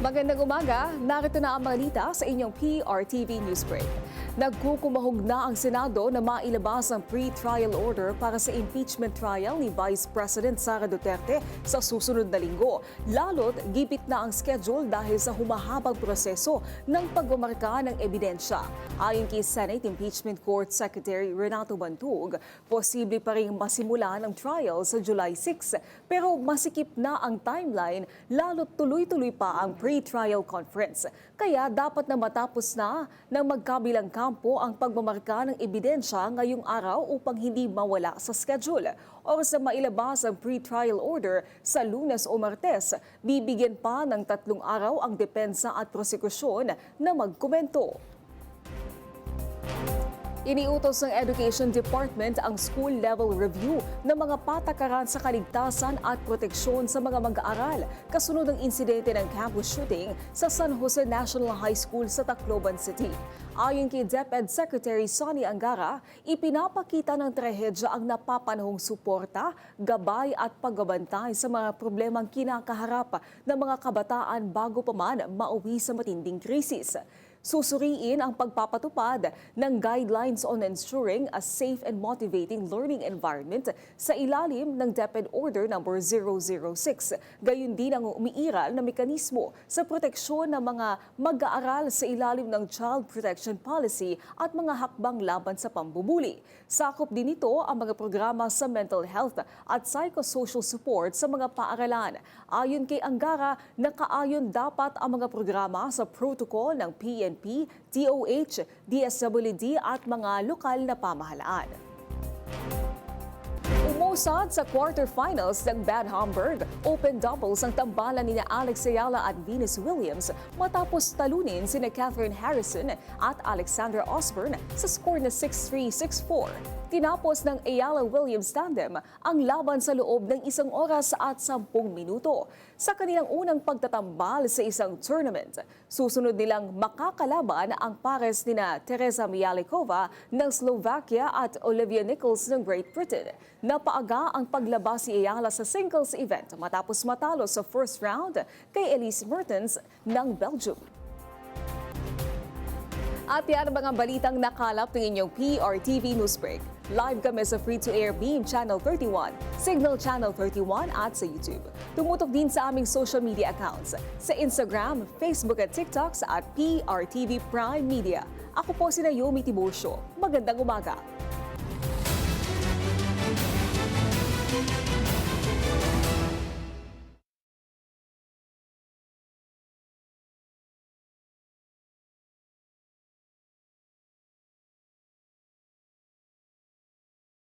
Magandang umaga, narito na ang balita sa inyong PRTV Newsbreak. Nagkukumahog na ang Senado na mailabas ang pre-trial order para sa impeachment trial ni Vice President Sara Duterte sa susunod na linggo. Lalo't gipit na ang schedule dahil sa humahabang proseso ng pagmamarka ng ebidensya. Ayon kay Senate Impeachment Court Secretary Renato Bantug, posible pa rin masimulan ang trial sa July 6 pero masikip na ang timeline lalo't tuloy-tuloy pa ang pre-trial conference. Kaya dapat na matapos na ng magkabilang kampo ang pagmamarka ng ebidensya ngayong araw upang hindi mawala sa schedule. Oras na mailabas ang pre-trial order sa Lunes o Martes, bibigyan pa ng 3 araw ang depensa at prosekusyon na magkomento. Iniutos ng Education Department ang school-level review ng mga patakaran sa kaligtasan at proteksyon sa mga mag-aaral kasunod ng insidente ng campus shooting sa San Jose National High School sa Tacloban City. Ayon kay DepEd Secretary Sonny Angara, ipinapakita ng trahedya ang napapanahong suporta, gabay at pagbabantay sa mga problemang kinakaharap ng mga kabataan bago pa man mauwi sa matinding krisis. Susuriin ang pagpapatupad ng guidelines on ensuring a safe and motivating learning environment sa ilalim ng DepEd Order No. 006. Gayon din ang umiiral na mekanismo sa proteksyon ng mga mag-aaral sa ilalim ng Child Protection Policy at mga hakbang laban sa pambubuli. Sakop din ito ang mga programa sa mental health at psychosocial support sa mga paaralan. Ayon kay Angara, nakaayon dapat ang mga programa sa protocol ng PNP, DOH, DSWD at mga lokal na pamahalaan. Umusad sa quarterfinals ng Bad Homburg, open doubles ang tambalan ni Alex Ayala at Venus Williams matapos talunin sina Catherine Harrison at Alexandra Osborne sa score na 6-3, 6-4. Tinapos ng Ayala-Williams tandem ang laban sa loob ng 1 oras at 10 minuto. Sa kanilang unang pagtatambal sa isang tournament, susunod nilang makakalaban ang pares nina Teresa Mialikova ng Slovakia at Olivia Nichols ng Great Britain. Napaaga ang paglabas si Ayala sa singles event matapos matalo sa first round kay Elise Mertens ng Belgium. At yan ang mga balitang nakalap ng inyong PRTV Newsbreak. Live kami sa free-to-air Beam Channel 31, Signal Channel 31 at sa YouTube. Tumutok din sa aming social media accounts sa Instagram, Facebook at TikTok sa @PRTV Prime Media. Ako po si Naomi Tiburcio. Magandang umaga.